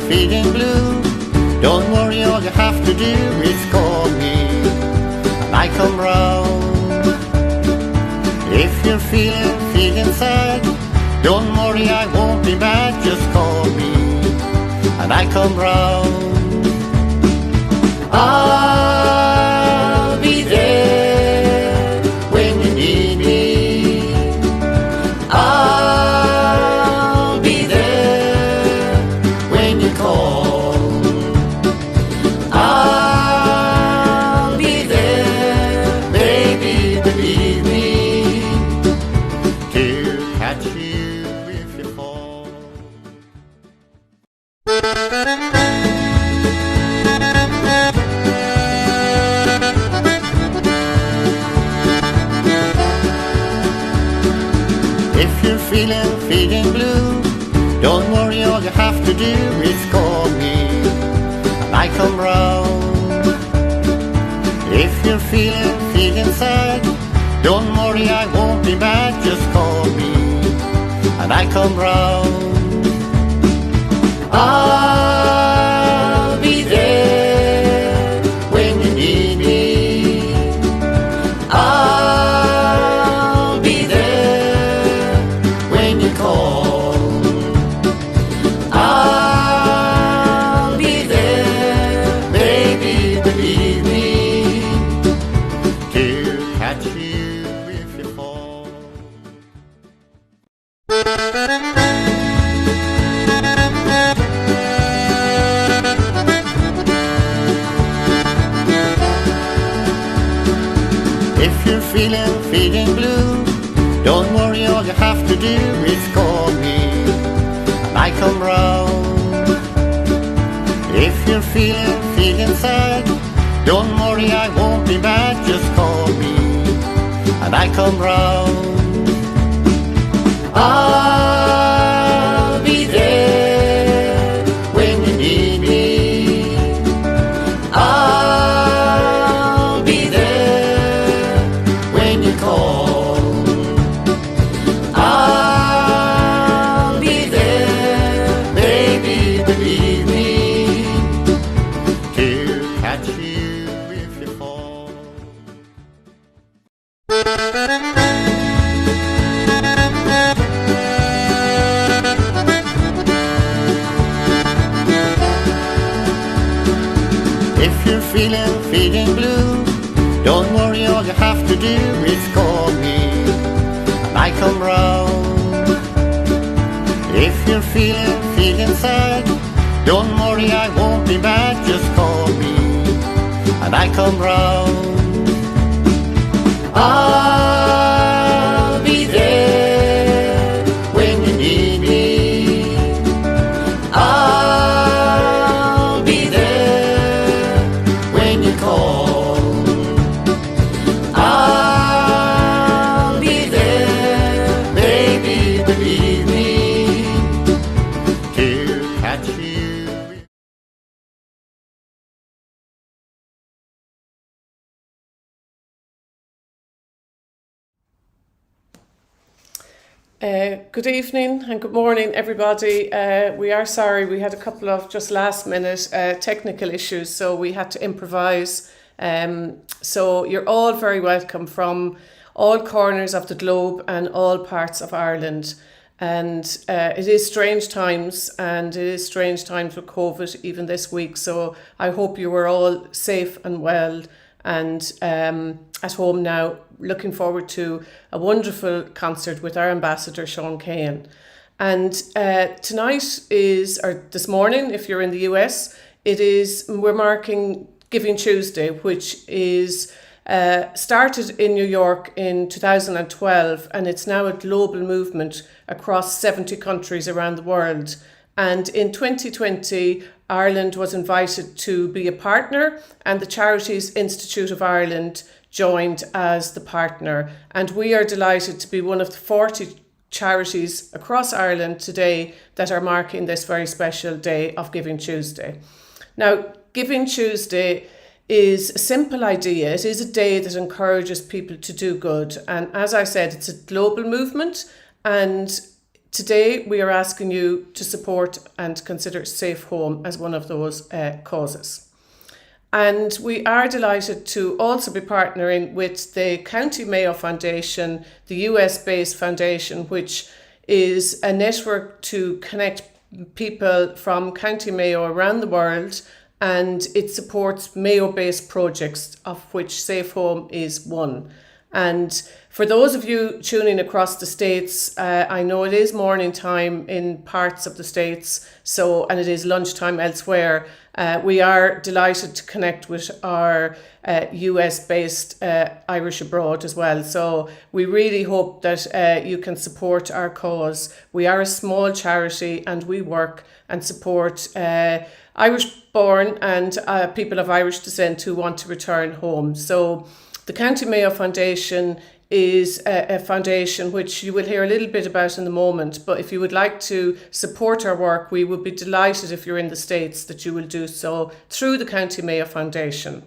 feeling blue, don't worry, all you have to do is call me, and I come round. If you're feeling sad, don't worry, I won't be mad, just call me, and I come round. I'll be there when you need me. I'll be there when you call. I'll be there, baby, believe me, to catch you if you fall. If you're feeling blue, don't worry, all you have to do is call me, and I come round. If you're feeling sad, don't worry, I won't be mad, just call me, and I come round. I'll be there when you need me. I'll be there when you call. I'll be there, baby, believe me, to catch you if you fall. If you're feeling blue, don't worry, all you have to do is call me, and I come round. If you're feeling sad, don't worry, I won't be mad, just call me, and I come round. I'll be there when you need me. I'll be there when you call. I'll be there, baby, believe me, to catch you if you fall. If you're feeling blue, don't worry, all you have to do is call me, and I come round. If you're feeling sad, don't worry, I won't be mad, just call me, and I come round. I'll be there when you need me. I'll be there when you call. I'll be there, baby, believe me, to catch you. Good evening and good morning, everybody. We are sorry, we had a couple of just last minute technical issues, so we had to improvise. So you're all very welcome from all corners of the globe and all parts of Ireland. And it is strange times, and it is strange times with COVID even this week. So I hope you were all safe and well and at home now, looking forward to a wonderful concert with our ambassador Sean Cahan. And tonight is, or this morning if you're in the US, we're marking Giving Tuesday, which is started in New York in 2012, and it's now a global movement across 70 countries around the world. And in 2020, Ireland was invited to be a partner, and the Charities Institute of Ireland joined as the partner. And we are delighted to be one of the 40 charities across Ireland today that are marking this very special day of Giving Tuesday. Now, Giving Tuesday is a simple idea. It is a day that encourages people to do good. And as I said, it's a global movement, and Today, we are asking you to support and consider Safe Home as one of those causes. And we are delighted to also be partnering with the County Mayo Foundation, the US-based foundation, which is a network to connect people from County Mayo around the world, and it supports Mayo-based projects, of which Safe Home is one. And for those of you tuning across the States, I know it is morning time in parts of the States, and it is lunchtime elsewhere. We are delighted to connect with our US-based Irish abroad as well. So we really hope that you can support our cause. We are a small charity and we work and support Irish-born and people of Irish descent who want to return home. So the County Mayo Foundation is a foundation which you will hear a little bit about in the moment, but if you would like to support our work, we would be delighted if you're in the States that you will do so through the County Mayo Foundation.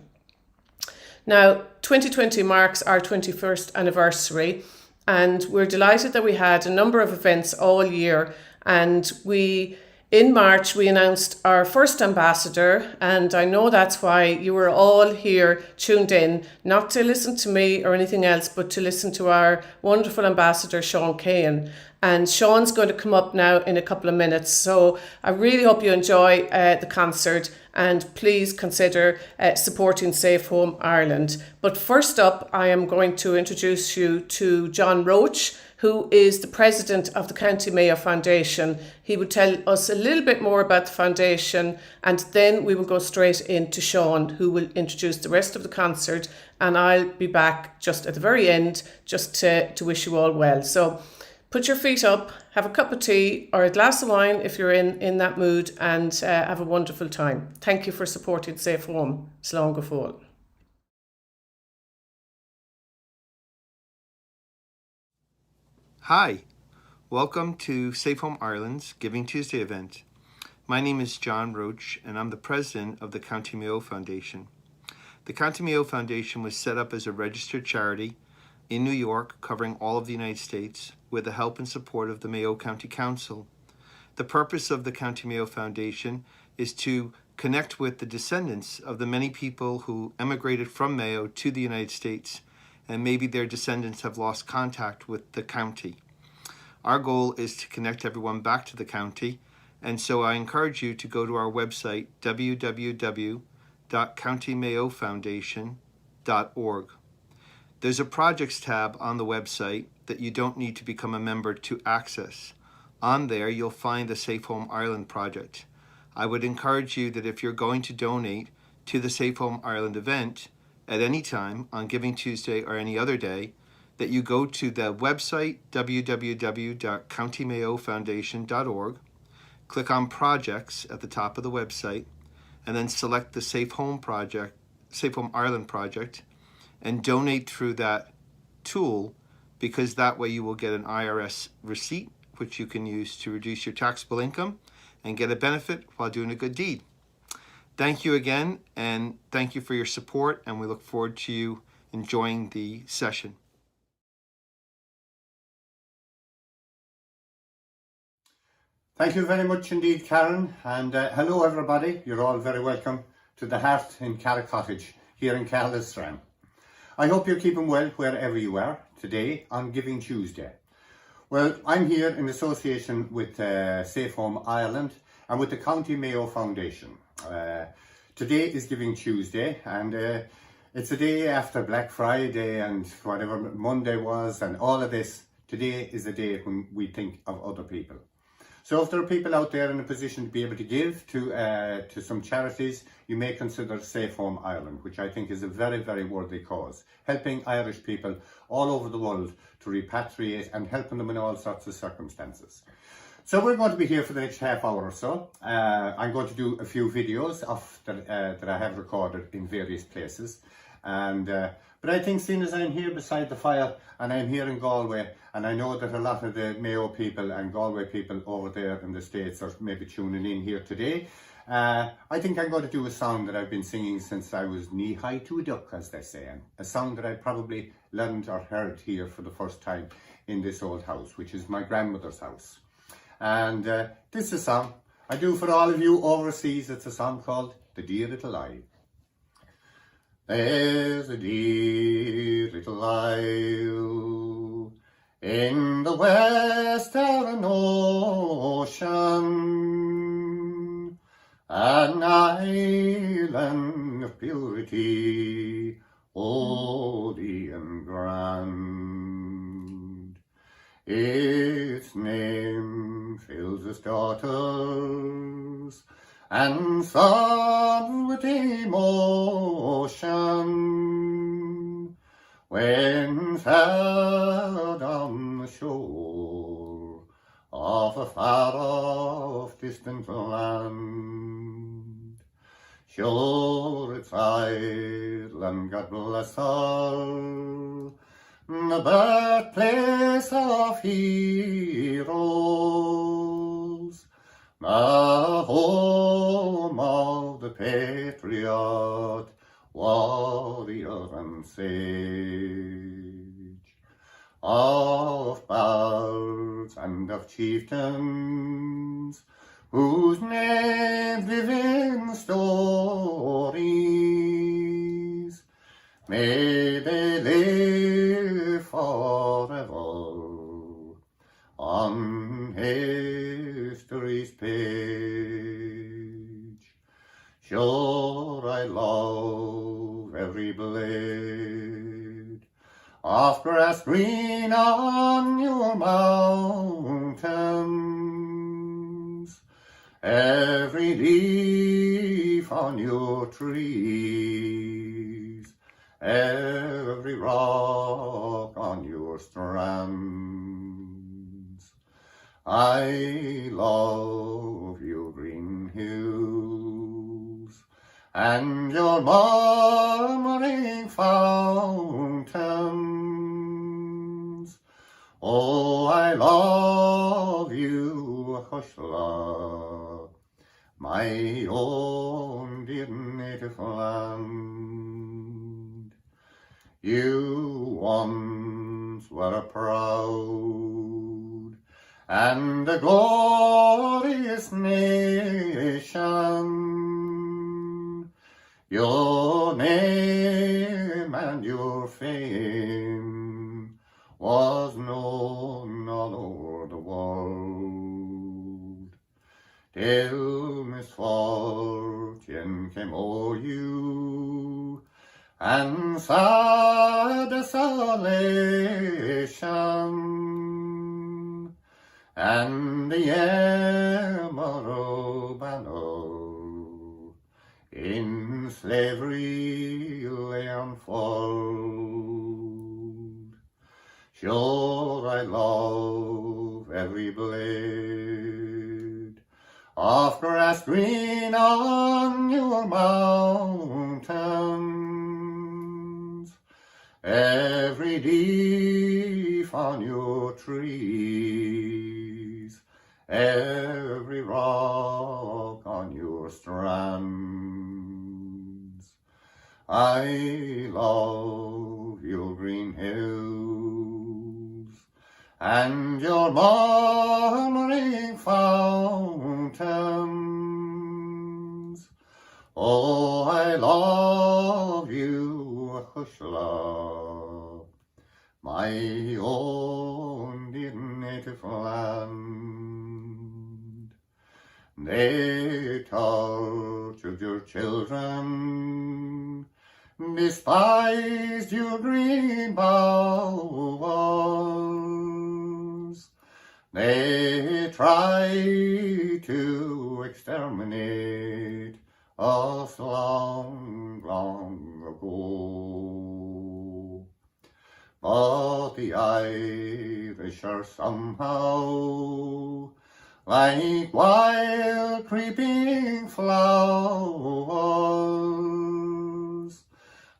Now, 2020 marks our 21st anniversary, and we're delighted that we had a number of events all year, and in March, we announced our first ambassador, and I know that's why you were all here tuned in, not to listen to me or anything else, but to listen to our wonderful ambassador, Sean Cahan. And Sean's going to come up now in a couple of minutes. So I really hope you enjoy the concert, and please consider supporting Safe Home Ireland. But first up, I am going to introduce you to John Roach, who is the president of the County Mayo Foundation. He will tell us a little bit more about the foundation, and then we will go straight into Sean, who will introduce the rest of the concert, and I'll be back just at the very end just to wish you all well. So put your feet up, have a cup of tea or a glass of wine if you're in that mood, and have a wonderful time. Thank you for supporting Safe Home. Slán go fóill. Hi, welcome to Safe Home Ireland's Giving Tuesday event. My name is John Roach and I'm the president of the County Mayo Foundation. The County Mayo Foundation was set up as a registered charity in New York, covering all of the United States, with the help and support of the Mayo County Council. The purpose of the County Mayo Foundation is to connect with the descendants of the many people who emigrated from Mayo to the United States, and maybe their descendants have lost contact with the county. Our goal is to connect everyone back to the county, and so I encourage you to go to our website, www.countymayofoundation.org. There's a projects tab on the website that you don't need to become a member to access. On there, you'll find the Safe Home Ireland project. I would encourage you that if you're going to donate to the Safe Home Ireland event, at any time on Giving Tuesday or any other day, that you go to the website www.countymayofoundation.org, click on projects at the top of the website, and then select the Safe Home Ireland project, and donate through that tool, because that way you will get an IRS receipt which you can use to reduce your taxable income and get a benefit while doing a good deed. Thank you again, and thank you for your support, and we look forward to you enjoying the session. Thank you very much indeed, Karen, and hello everybody. You're all very welcome to the Heart in Carrick Cottage here in Carlisle. I hope you're keeping well wherever you are today on Giving Tuesday. Well, I'm here in association with Safe Home Ireland and with the County Mayo Foundation. Today is Giving Tuesday, and it's a day after Black Friday and whatever Monday was and all of this. Today is a day when we think of other people. So if there are people out there in a position to be able to give to some charities, you may consider Safe Home Ireland, which I think is a very, very worthy cause, helping Irish people all over the world to repatriate and helping them in all sorts of circumstances. So we're going to be here for the next half hour or so. I'm going to do a few videos that I have recorded in various places. But I think, seeing as I'm here beside the fire and I'm here in Galway, and I know that a lot of the Mayo people and Galway people over there in the States are maybe tuning in here today, I think I'm going to do a song that I've been singing since I was knee-high to a duck, as they say. A song that I probably learned or heard here for the first time in this old house, which is my grandmother's house. And this is a song I do for all of you overseas. It's a song called The Dear Little Isle. There's a dear little isle in the western ocean, an island of purity, holy and grand. Its name fills its daughters and sons with emotion when held on the shore of a far-off distant land. Sure, its island, God bless her, the birthplace of heroes, the home of the patriot, warrior and sage, of bards and of chieftains, whose names live in stories. May they live forever on history's page. Sure, I love every blade of grass green on your mountains, every leaf on your trees, every rock on your strands. I love your green hills and your murmuring fountains. Oh, I love you, Hushla, my own dear native land. You once were a proud and a glorious nation. Your name and your fame was known all over the world, till misfortune came o'er you and sad desolation, and the emerald banner in slavery lay unfurled. Sure, I love every blade of grass green on your mountains, every leaf on your trees, every rock on your strands. I love your green hills and your murmuring fountains. Oh, I love you, Hushla, my own dear native land. They tortured your children, despised your green bowers. They tried to exterminate us long, long ago. But the Irish are somehow like wild creeping flowers.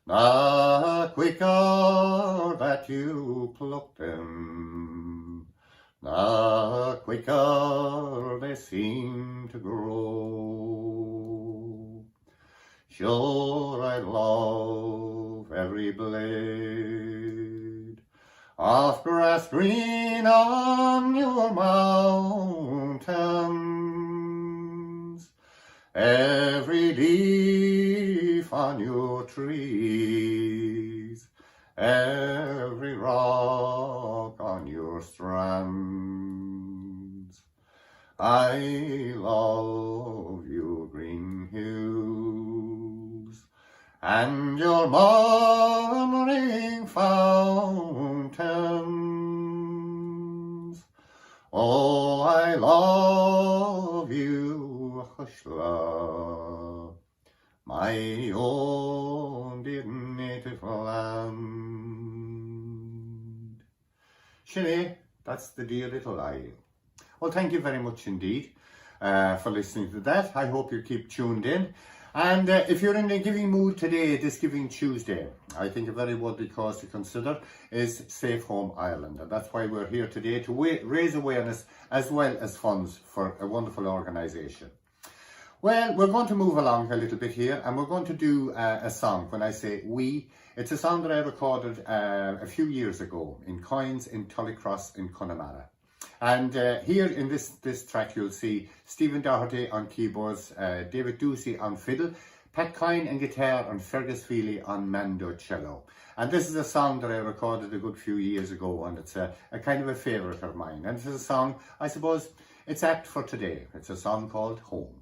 The quicker that you pluck them, the quicker they seem to grow. Sure, I love every blade of grass green on your mountains, leaf on your trees, every rock on your strands. I love your green hills and your murmuring fountains. Oh, I love you, hush love, my own dear native land. Sinead, that's the dear little isle. Well, thank you very much indeed for listening to that. I hope you keep tuned in. And if you're in a giving mood today, this Giving Tuesday, I think a very worthy cause to consider is Safe Home Ireland. And that's why we're here today, to raise awareness as well as funds for a wonderful organisation. Well, we're going to move along a little bit here, and we're going to do a song. When I say we, it's a song that I recorded a few years ago in Coins in Tullycross in Connemara. And here in this track, you'll see Stephen Doherty on keyboards, David Ducey on fiddle, Pat Coyne on guitar, and Fergus Feely on mandocello. And this is a song that I recorded a good few years ago, and it's a kind of a favourite of mine. And this is a song, I suppose, it's apt for today. It's a song called Home.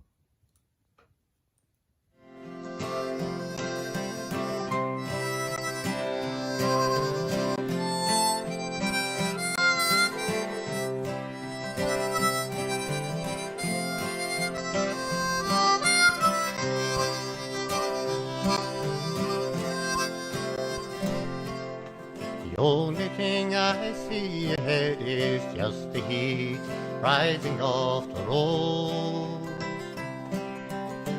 The only thing I see ahead is just the heat rising off the road.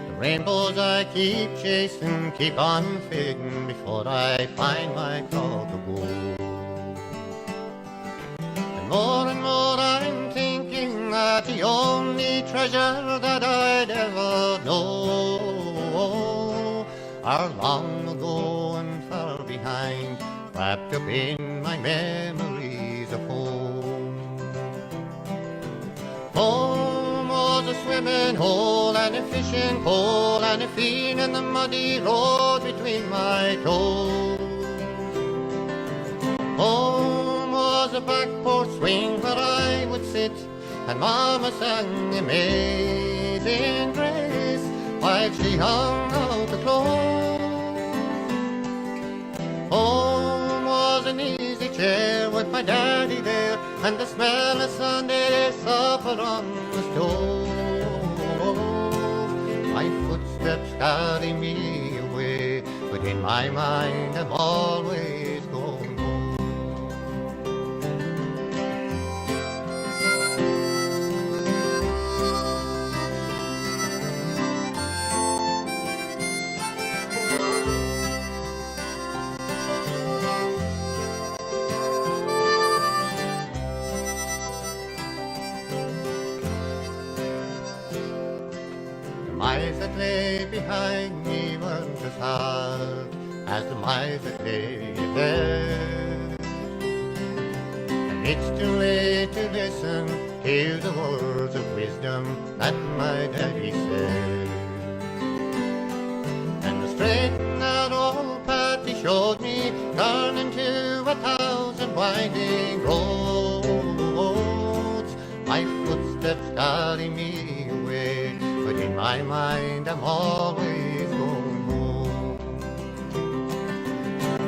The rainbows I keep chasing keep on fading before I find my call to go. And more I'm thinking that the only treasure that I'd ever know are long ago and far behind, wrapped up in my memories of home. Home was a swimming hole and a fishing pole and a fiend in the muddy road between my toes. Home was a back porch swing where I would sit and Mama sang Amazing Grace while she hung out the clothes. Home was an easy chair with my daddy there and the smell of Sunday supper on the stove. My footsteps carry me away, but in my mind I'm always going home. The miles that lay behind me weren't as hard as the miles that lay ahead. And it's too late to listen to the words of wisdom that my daddy said. And the straight and narrow path he showed me turned into 1,000 winding roads. My footsteps carry me away, but in my mind I'm always going home.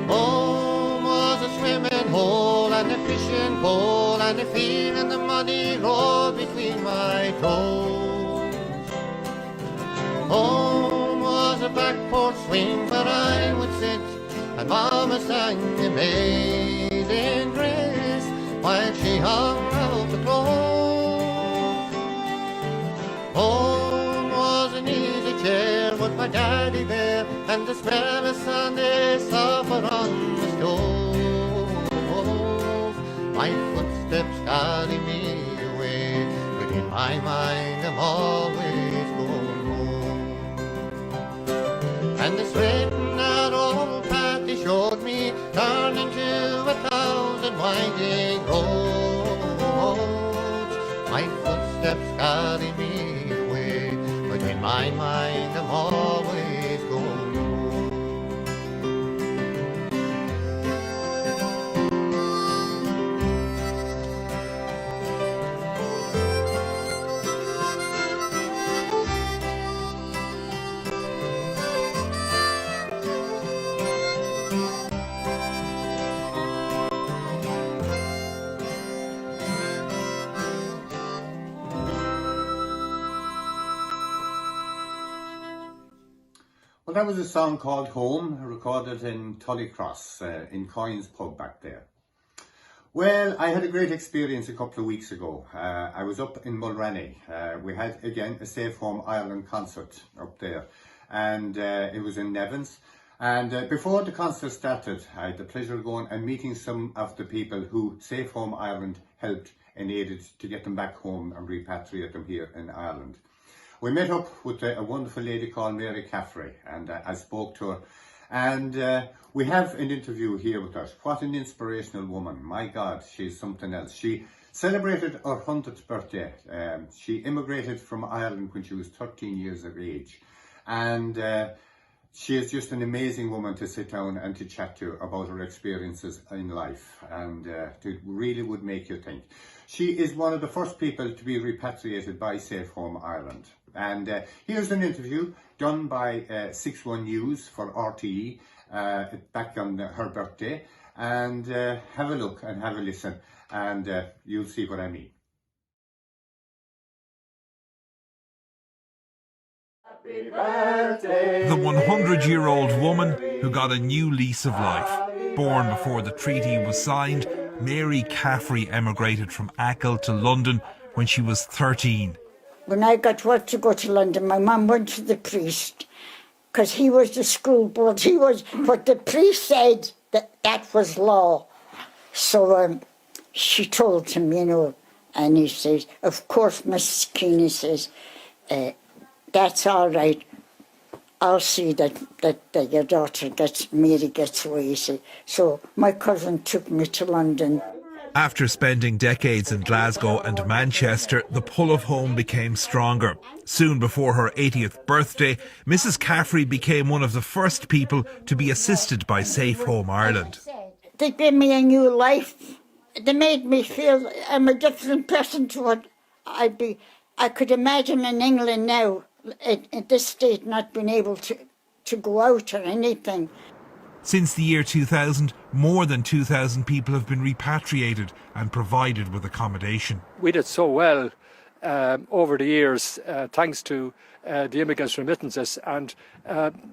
Home was a swimming hole and a fishing pole and a field in the muddy road between my toes. Home was a back porch swing where I would sit and Mama sang Amazing Grace while she hung out the clothes. Home was an easy chair with my daddy there and the smell of Sunday supper on the stove. My footsteps carry me away, but in my mind I'm always going home. And the straight and narrow path he showed me turned into 1,000 winding roads. My footsteps carry me away, but but in my mind I'm always going home. Well, that was a song called Home, recorded in Tullycross, in Coyne's pub back there. Well, I had a great experience a couple of weeks ago. I was up in Mulrenny. We had, again, a Safe Home Ireland concert up there, and it was in Nevins. And before the concert started, I had the pleasure of going and meeting some of the people who Safe Home Ireland helped and aided to get them back home and repatriate them here in Ireland. We met up with a wonderful lady called Mary Caffrey, and I spoke to her. And we have an interview here with us. What an inspirational woman. My God, she's something else. She celebrated her 100th birthday. She immigrated from Ireland when she was 13 years of age. And she is just an amazing woman to sit down and to chat to about her experiences in life. And it really would make you think. She is one of the first people to be repatriated by Safe Home Ireland. And here's an interview done by 61 News for RTE back on her birthday. And have a look and have a listen, and you'll see what I mean. The 100-year-old woman who got a new lease of life. Born before the treaty was signed, Mary Caffrey emigrated from Achill to London when she was 13. When I got work to go to London, my mum went to the priest, because he was the school board. But the priest said that was law. So she told him, and he says, of course, Mrs. Keeney says, that's all right. I'll see that your daughter Mary gets away, you see. So my cousin took me to London. After spending decades in Glasgow and Manchester, the pull of home became stronger. Soon before her 80th birthday, Mrs. Caffrey became one of the first people to be assisted by Safe Home Ireland. They gave me a new life. They made me feel I'm a different person to what I'd be. I could imagine in England now, at this state, not being able to go out or anything. Since the year 2000, more than 2,000 people have been repatriated and provided with accommodation. We did so well over the years, thanks to the immigrants' remittances, and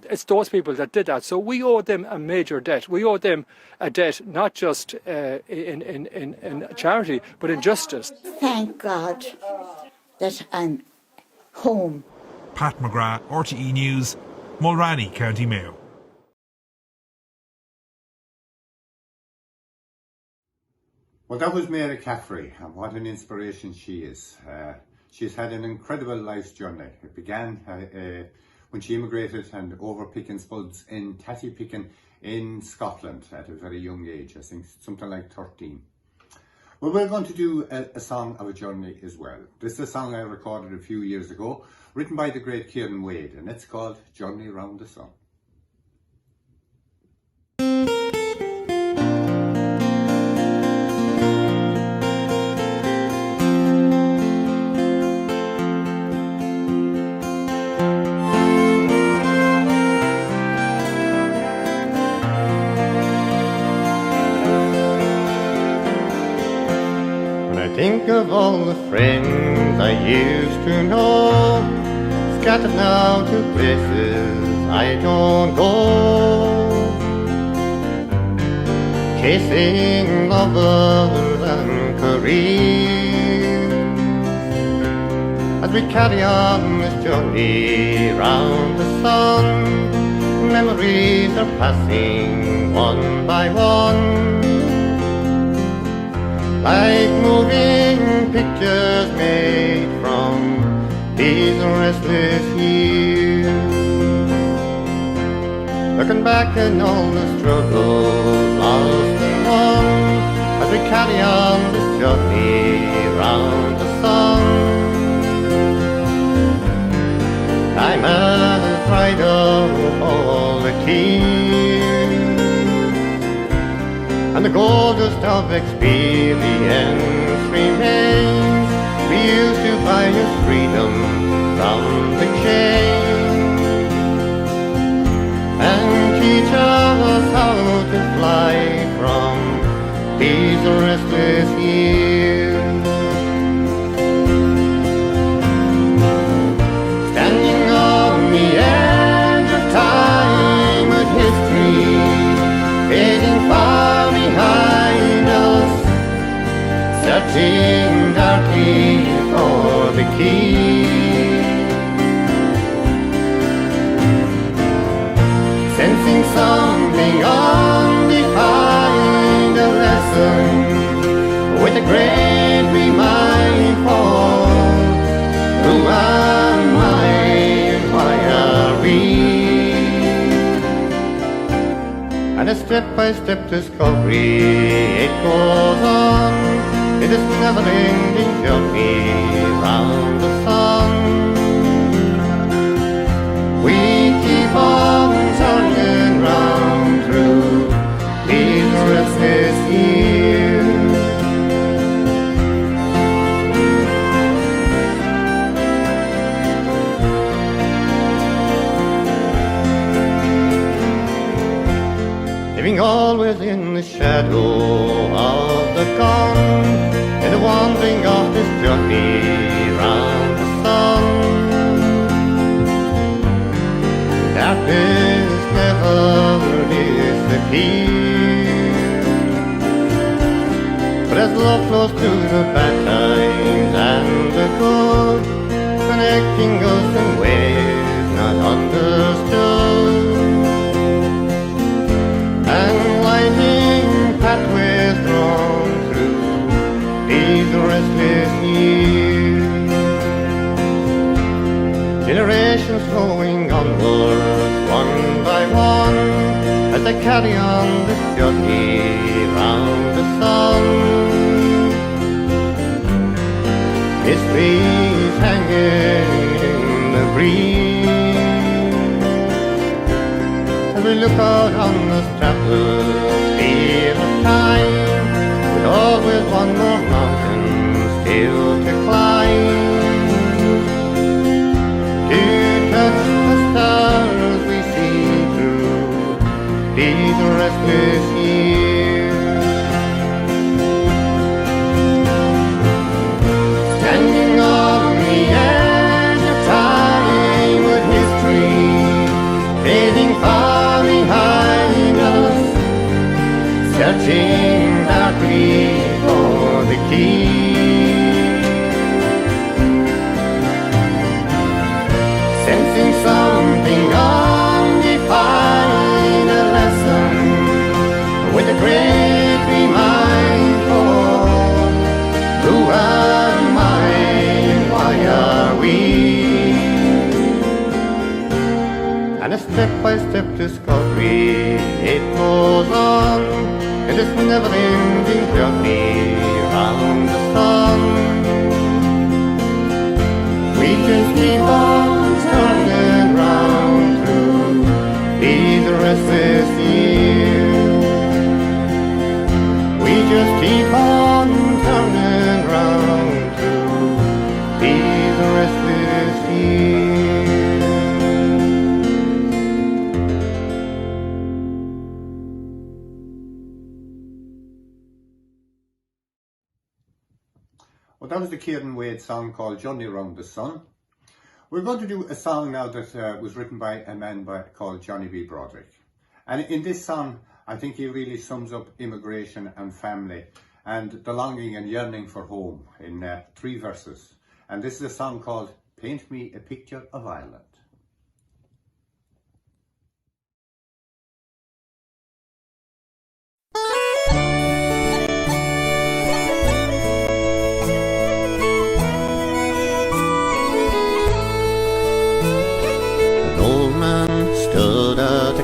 it's those people that did that. So we owe them a major debt. We owe them a debt not just in charity, but in justice. Thank God that I'm home. Pat McGrath, RTE News, Mulrenny, County Mayo. Well, that was Mary Caffrey, and what an inspiration she is. She's had an incredible life's journey. It began when she immigrated and over picking spuds in Tattypicking in Scotland at a very young age, I think something like 13. Well, we're going to do a song of a journey as well. This is a song I recorded a few years ago, written by the great Kieran Wade, and it's called Journey Round the Sun. Think of all the friends I used to know, scattered now to places I don't go, chasing lovers and careers. As we carry on this journey round the sun, memories are passing one by one, like moving pictures made from these restless years. Looking back at all the struggles lost and won, as we carry on this journey round the sun. dried up all the tears, and the gold dust of experience remains. We used to buy us freedom from the chain, and teach us how to fly from these restless years. Standing on the edge of time with history fading far behind us, searching darkly for the key, sensing something undefined, a lesson with a great reminder. Who am I and why are we? And a step-by-step discovery, it goes on in this never-ending journey round the sun. We keep on turning round through these restless years. Living always in the shadow of the gone, in the wandering of this journey round the sun. Darkness never disappears, but as love flows through the bad times and the good, connecting us in ways not understood, and lighting pathways drawn through these restless years. Generations flowing onwards, one by one, as they carry on this journey round the sun. History's hanging in the breeze, as we look out on the strapless field of time, with always one more mountain still to climb, to touch the stars we see through these restless years. Standing on the edge of time with history fading far behind us, searching darkly for the key, sensing something undefined, a lesson with a great reminder. Who am I and why are we? And a step-by-step discovery, it goes on in this never-ending journey round the sun. We just keep on turning round through these restless years. We just keep on turning round through these restless years. Well, that was the Kieran Wade song called Journey Round the Sun. We're going to do a song now that was written by a man called Johnny B. Broderick. And in this song, I think he really sums up immigration and family and the longing and yearning for home in 3 verses. And this is a song called Paint Me a Picture of Ireland.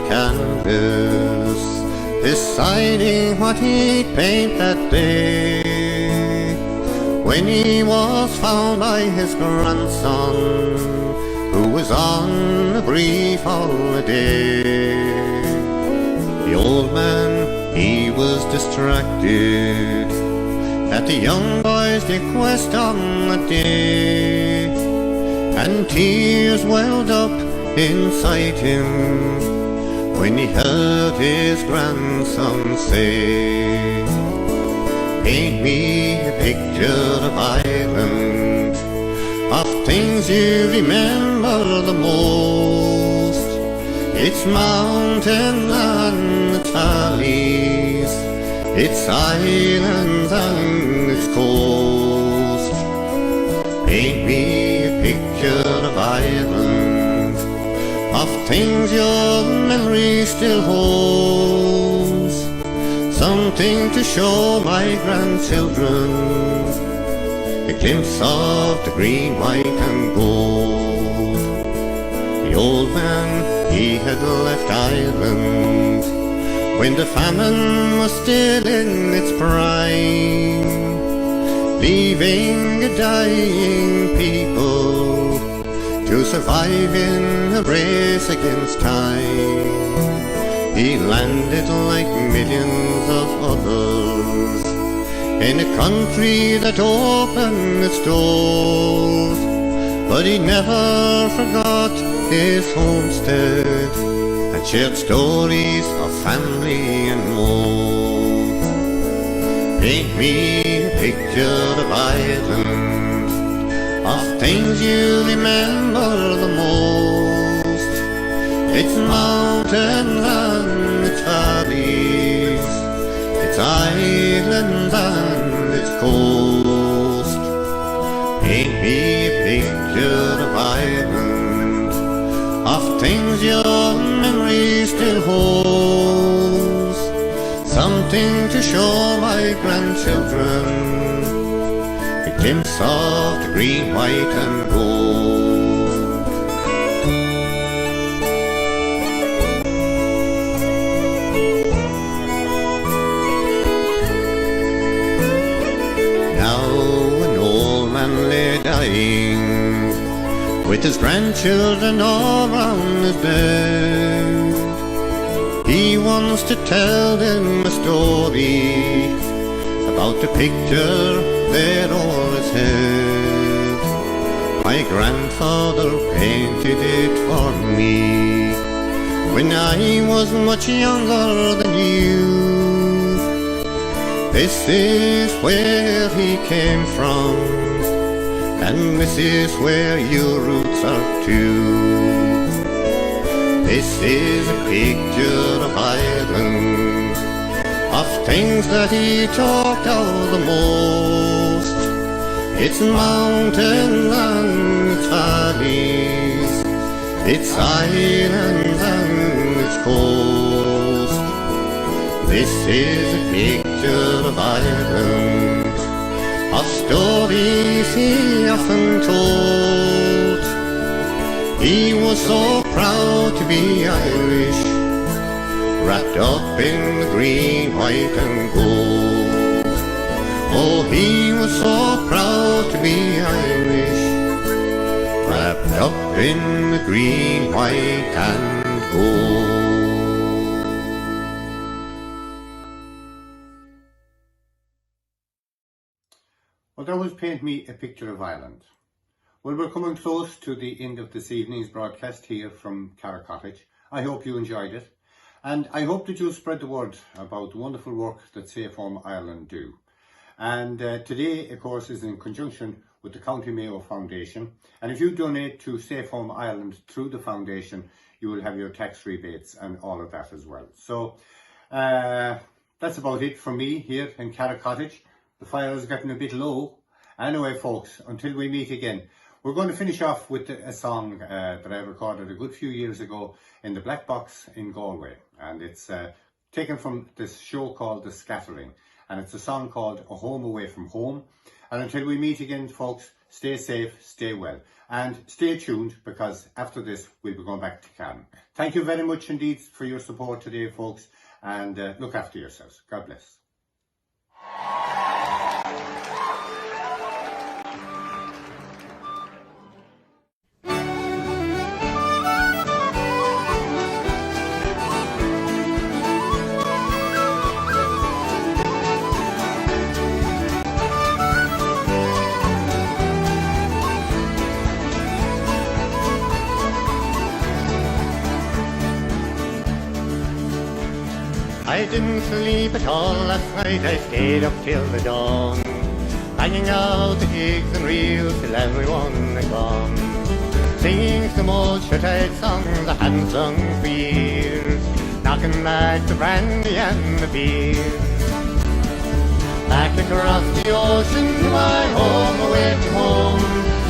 Canvas, deciding what he'd paint that day, when he was found by his grandson who was on a brief holiday. The old man, he was distracted at the young boy's request on the day, and tears welled up inside him when he heard his grandson say, paint me a picture of Ireland, of things you remember the most. Its mountains and its valleys, its islands and its coast. Paint me a picture of Ireland, of things your memory still holds. Something to show my grandchildren, a glimpse of the green, white and gold. The old man, he had left Ireland when the famine was still in its prime, leaving a dying people to survive in a race against time. He landed like millions of others in a country that opened its doors, but he never forgot his homestead and shared stories of family and more. Paint me a picture of Ireland, of things you remember the most. Its mountains and its valleys, its islands and its coast. Paint me a picture of Ireland, of things your memory still holds. Something to show my grandchildren, a glimpse of the green, white and gold. Dying, with his grandchildren all round his bed, he wants to tell them a story about the picture there on his head. My grandfather painted it for me when I was much younger than you. This is where he came from, and this is where your roots are too. This is a picture of Ireland, of things that he talked of the most. Its mountains and its valleys, its islands and its coast. This is a picture of Ireland, of stories he often told. He was so proud to be Irish, wrapped up in the green, white and gold. Oh, he was so proud to be Irish, wrapped up in the green, white and gold. Well, that was Paint Me a Picture of Ireland. Well, we're coming close to the end of this evening's broadcast here from Carrick Cottage. I hope you enjoyed it, and I hope that you'll spread the word about the wonderful work that Safe Home Ireland do. And today, of course, is in conjunction with the County Mayo Foundation, and if you donate to Safe Home Ireland through the foundation, you will have your tax rebates and all of that as well. So that's about it from me here in Carrick Cottage. The fire is getting a bit low. Anyway, folks, until we meet again, we're going to finish off with a song that I recorded a good few years ago in the Black Box in Galway. And it's taken from this show called The Scattering. And it's a song called A Home Away from Home. And until we meet again, folks, stay safe, stay well. And stay tuned, because after this, we'll be going back to Cavan. Thank you very much indeed for your support today, folks. And look after yourselves. God bless. I didn't sleep at all last night, I stayed up till the dawn, banging out the gigs and reels till everyone had gone, singing some old shut-eyed songs I hadn't sung for years, knocking back the brandy and the beer. Back across the ocean to my home, away from home,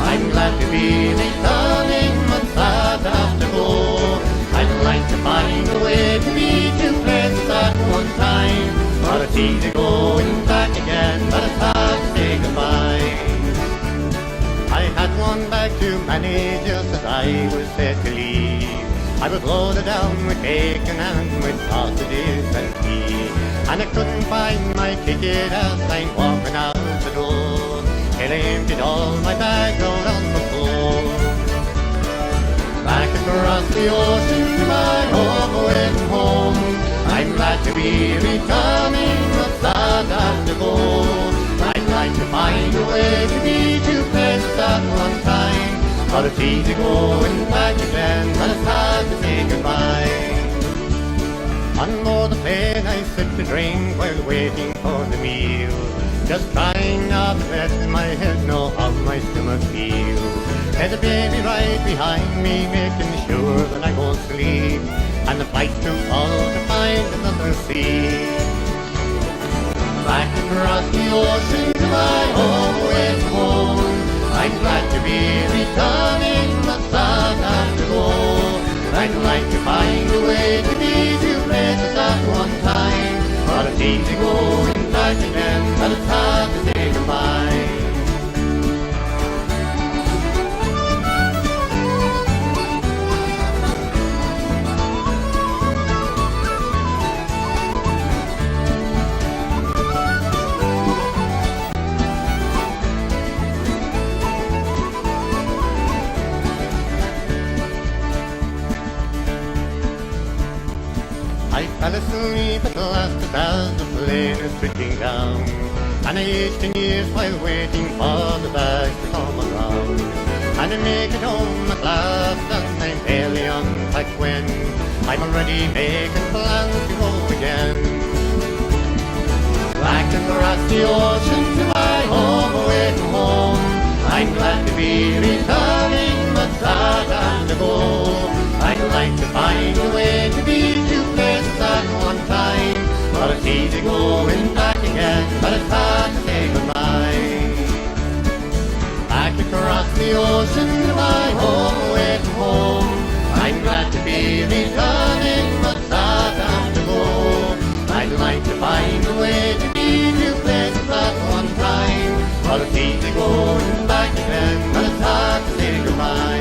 I'm glad to be returning, but sad to have to go. I'd like to find a way to be two places at one time, but it's easy going back again, but it's hard to say goodbye. I had one bag too many just as I was set to leave. I was loaded down with bacon and with sausages and tea, and I couldn't find my ticket as I'm walking out the door, till I emptied all my bags out on the floor. Back across the ocean to my home, away from home, I'm glad to be returning, but sad to have to go. I'd like to find a way to be two places at one time, but it's easy going back again, but it's hard to say goodbye. On board the plane I sipped a drink while waiting for the meal, just trying not to let my head know how my stomach feels. There's a baby right behind me making sure that I won't sleep, and the flight's too full to find another seat. Back across the ocean to my home, away from home, I'm glad to be returning, but sad to have to go. I'd like to find a way to be two places at one time, but it's easy going back again, but it's hard to say goodbye. I fell asleep at last as the plane is switching down, and I aged in years while waiting for the bags to come around. And I make it home at last, and I'm barely unpacked when I'm already making plans to go again. Back across the ocean to my home, away from home, I'm glad to be returning, but sad to have to go. I'd like to find a way to be two places at one time, but it's easy going back again, but it's hard to say goodbye. Back across the ocean to my home, away from home, I'm glad to be returning, but sad to have to go. I'd like to find a way to be two places at one time, but it's easy going back again, but it's hard to say goodbye.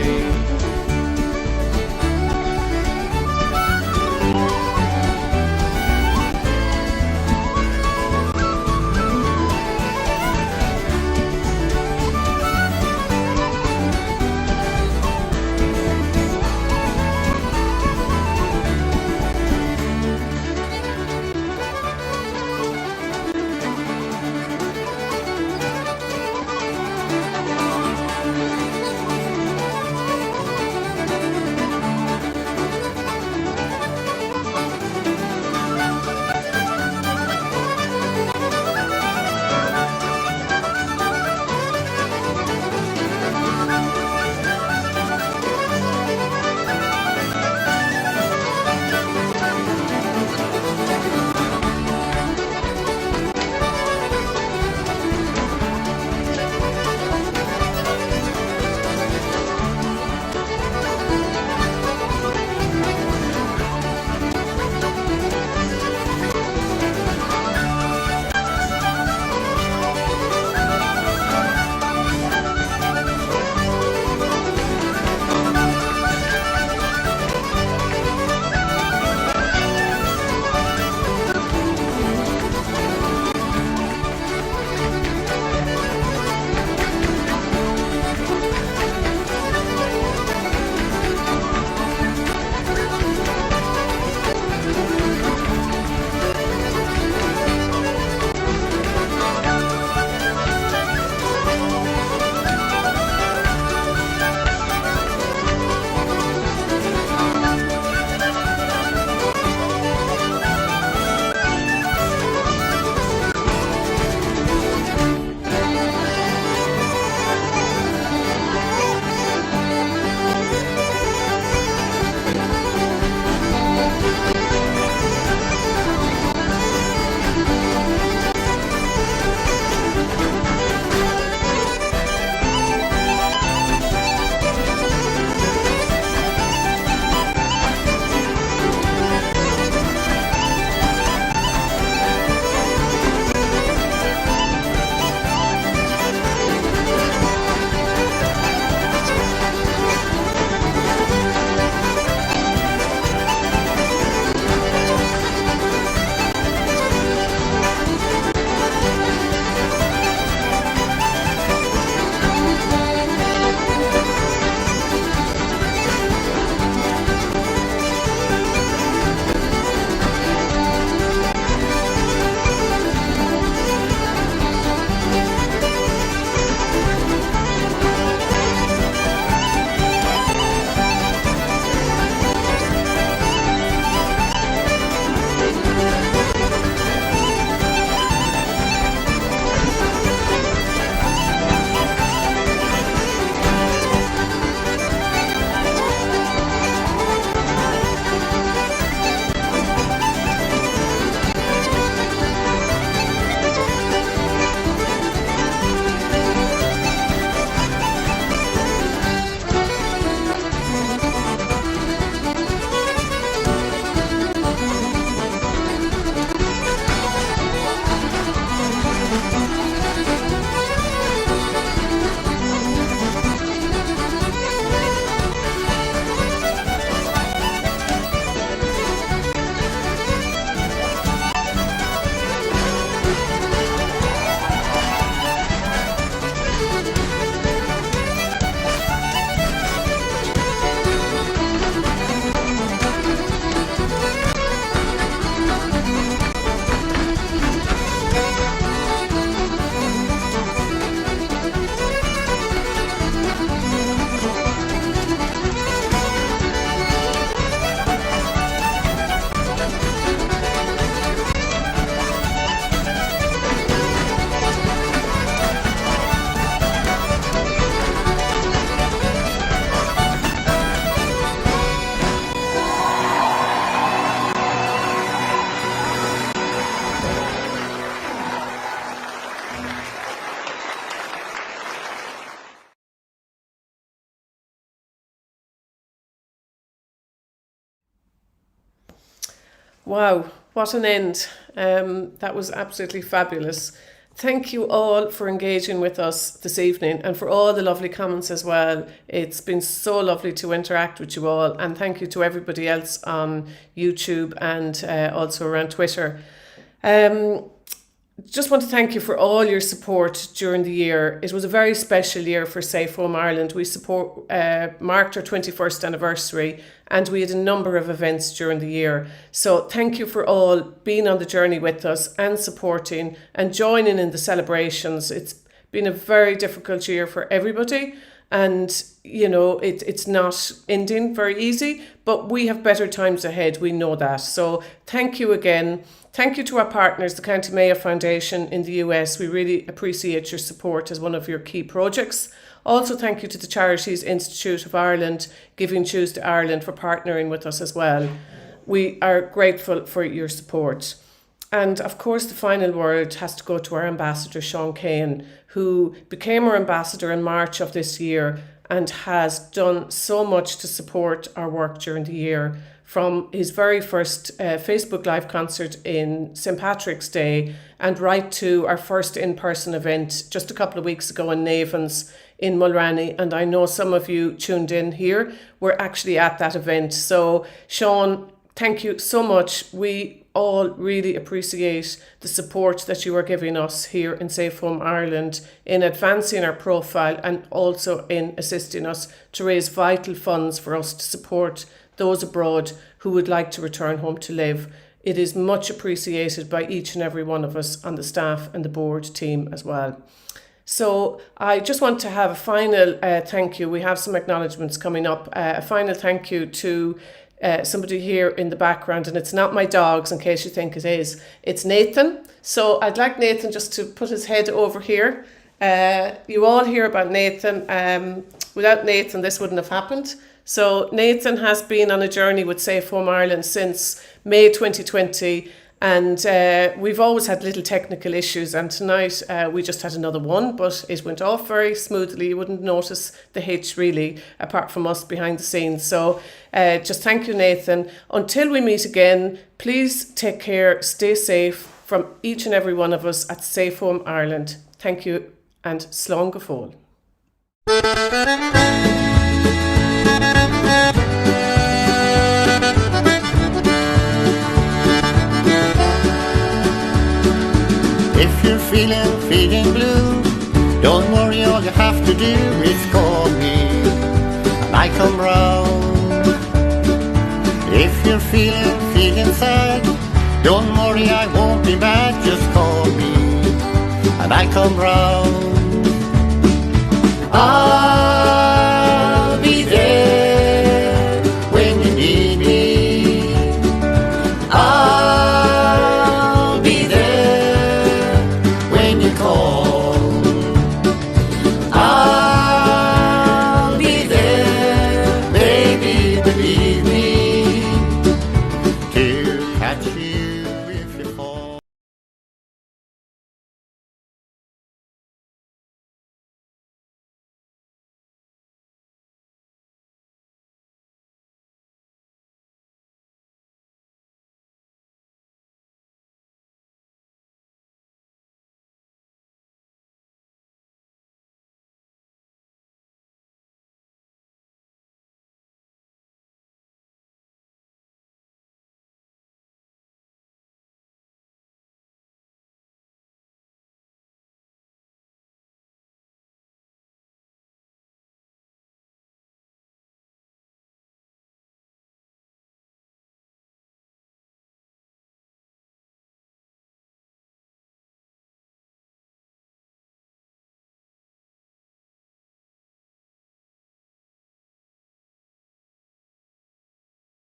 Wow, what an end. That was absolutely fabulous. Thank you all for engaging with us this evening and for all the lovely comments as well. It's been so lovely to interact with you all, and thank you to everybody else on YouTube and also around Twitter. Just want to thank you for all your support during the year. It was a very special year for Safe Home Ireland. We marked our 21st anniversary, and we had a number of events during the year. So thank you for all being on the journey with us and supporting and joining in the celebrations. It's been a very difficult year for everybody, and you know it's not ending very easy, but we have better times ahead. We know that. So thank you again. Thank you to our partners, the County Mayo Foundation in the US. We really appreciate your support as one of your key projects. Also, thank you to the Charities Institute of Ireland, GivingTuesday Ireland, for partnering with us as well. We are grateful for your support. And of course, the final word has to go to our ambassador, Sean Kane, who became our ambassador in March of this year and has done so much to support our work during the year. From his very first Facebook Live concert in St. Patrick's Day and right to our first in-person event just a couple of weeks ago in Navan's in Mulranny. And I know some of you tuned in here were actually at that event. So Sean, thank you so much. We all really appreciate the support that you are giving us here in Safe Home Ireland in advancing our profile and also in assisting us to raise vital funds for us to support those abroad who would like to return home to live. It is much appreciated by each and every one of us on the staff and the board team as well. So I just want to have a final thank you. We have some acknowledgements coming up. A final thank you to somebody here in the background, and it's not my dogs in case you think it is. It's Nathan. So I'd like Nathan just to put his head over here. You all hear about Nathan. Without Nathan, this wouldn't have happened. So Nathan has been on a journey with Safe Home Ireland since May 2020, and we've always had little technical issues, and tonight we just had another one, but it went off very smoothly. You wouldn't notice the hitch really, apart from us behind the scenes. So just thank you, Nathan. Until we meet again, please take care, stay safe from each and every one of us at Safe Home Ireland. Thank you, and slán go fóill. If you're feeling blue, don't worry, all you have to do is call me and I come round. If you're feeling sad, don't worry, I won't be mad, just call me and I come round.